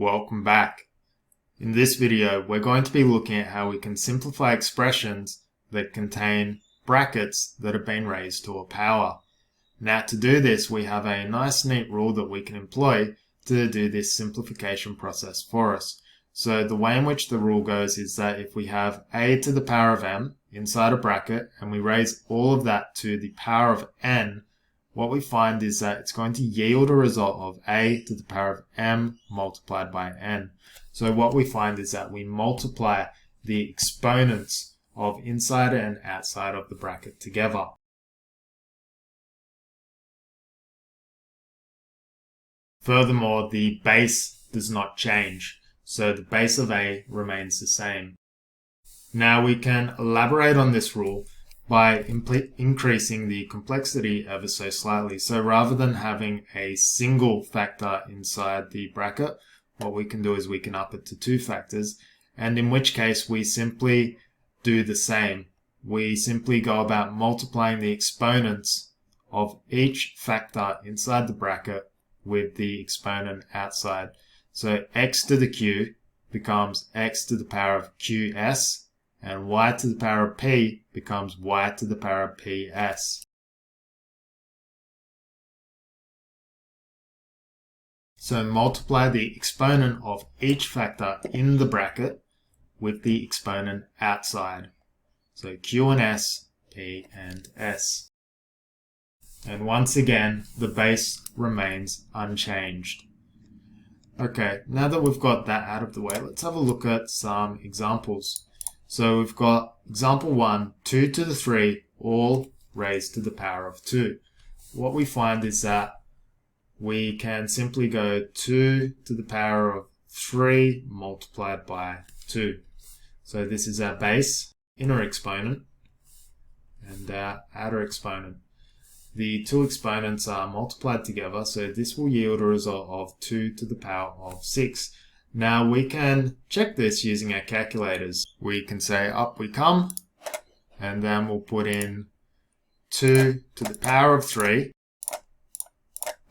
Welcome back. In this video, we're going to be looking at how we can simplify expressions that contain brackets that have been raised to a power. Now to do this, we have a nice neat rule that we can employ to do this simplification process for us. So the way in which the rule goes is that if we have a to the power of m inside a bracket and we raise all of that to the power of n, what we find is that it's going to yield a result of a to the power of m multiplied by n. So what we find is that we multiply the exponents of inside and outside of the bracket together. Furthermore, the base does not change, so the base of a remains the same. Now we can elaborate on this rule by increasing the complexity ever so slightly. So rather than having a single factor inside the bracket, what we can do is we can up it to two factors, and in which case we simply do the same. We simply go about multiplying the exponents of each factor inside the bracket with the exponent outside. So x to the q becomes x to the power of qs, and y to the power of p becomes y to the power of ps. So multiply the exponent of each factor in the bracket with the exponent outside. So q and s, p and s. And once again, the base remains unchanged. Okay, now that we've got that out of the way, let's have a look at some examples. So we've got example 1, 2 to the 3, all raised to the power of 2. What we find is that we can simply go 2 to the power of 3 multiplied by 2. So this is our base, inner exponent, and our outer exponent. The two exponents are multiplied together, so this will yield a result of 2 to the power of 6. Now we can check this using our calculators. We can say up we come, and then we'll put in 2 to the power of 3,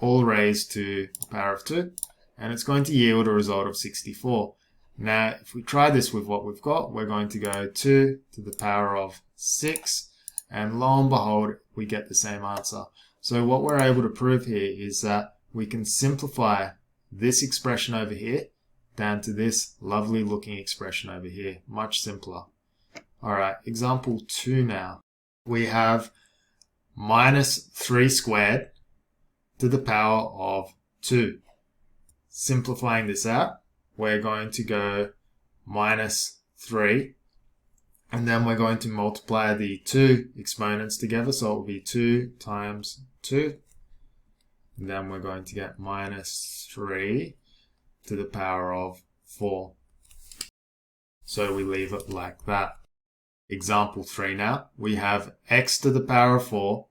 all raised to the power of 2, and it's going to yield a result of 64. Now if we try this with what we've got, we're going to go 2 to the power of 6, and lo and behold, we get the same answer. So what we're able to prove here is that we can simplify this expression over here down to this lovely looking expression over here. Much simpler. Alright, example 2 now. We have minus 3 squared to the power of 2. Simplifying this out, we're going to go minus 3, and then we're going to multiply the two exponents together, so it will be 2 times 2. And then we're going to get minus 3 to the power of 4. So we leave it like that. Example 3 now. We have x to the power of 4,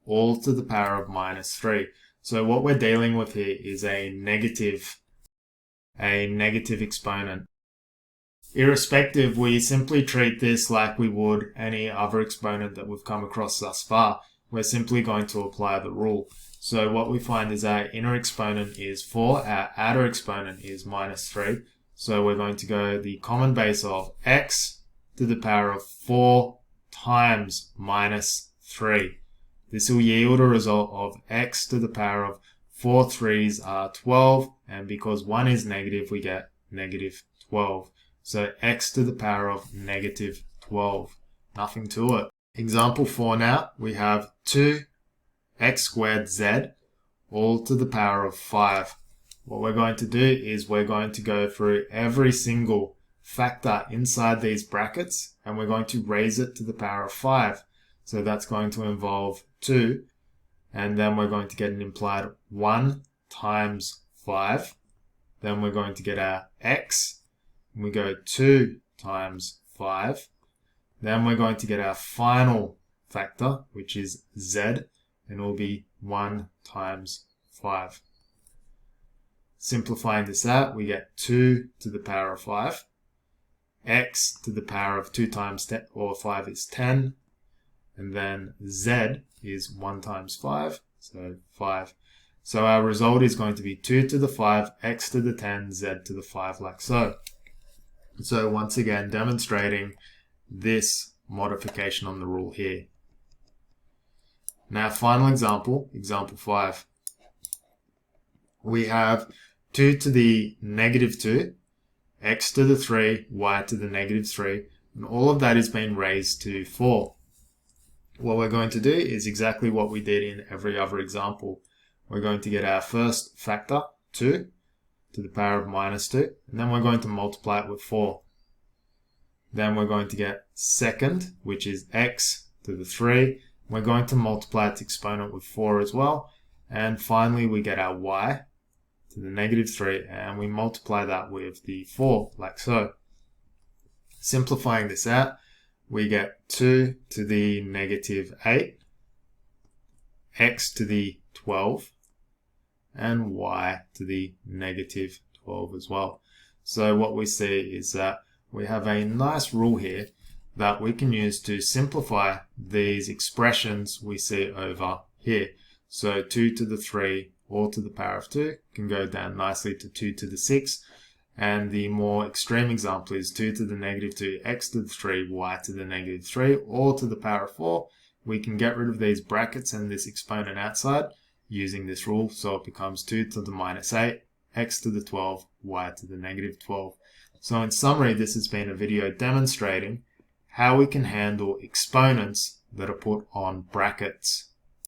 all to the power of minus 3. So what we're dealing with here is a negative exponent. Irrespective, we simply treat this like we would any other exponent that we've come across thus far. We're simply going to apply the rule. So what we find is our inner exponent is 4, our outer exponent is minus 3. So we're going to go the common base of x to the power of 4 times minus 3. This will yield a result of x to the power of 4 3s are 12, and because 1 is negative, we get negative 12. So x to the power of negative 12. Nothing to it. Example 4 now, we have 2x squared z, all to the power of 5. What we're going to do is we're going to go through every single factor inside these brackets, and we're going to raise it to the power of 5. So that's going to involve 2, and then we're going to get an implied 1 times 5. Then we're going to get our x. We go 2 times 5. Then we're going to get our final factor, which is z, and it will be 1 times 5. Simplifying this out, we get 2 to the power of 5. X to the power of 2 times 10, or 5 is 10. And then z is 1 times 5, so 5. So our result is going to be 2 to the 5, x to the 10, z to the 5, like so. So once again, demonstrating this modification on the rule here. Now, final example, example 5. We have 2 to the negative 2, x to the 3, y to the negative 3, and all of that is being raised to 4. What we're going to do is exactly what we did in every other example. We're going to get our first factor, 2, to the power of minus 2, and then we're going to multiply it with 4. Then we're going to get second, which is x to the 3. We're going to multiply its exponent with 4 as well. And finally, we get our y to the negative 3, and we multiply that with the 4, like so. Simplifying this out, we get 2 to the negative 8, x to the 12, and y to the negative 12 as well. So what we see is that we have a nice rule here that we can use to simplify these expressions we see over here. So 2 to the 3 all to the power of 2 can go down nicely to 2 to the 6. And the more extreme example is 2 to the negative 2, x to the 3, y to the negative 3, all to the power of 4. We can get rid of these brackets and this exponent outside using this rule. So it becomes 2 to the minus 8, x to the 12, y to the negative 12. So in summary, this has been a video demonstrating how we can handle exponents that are put on brackets.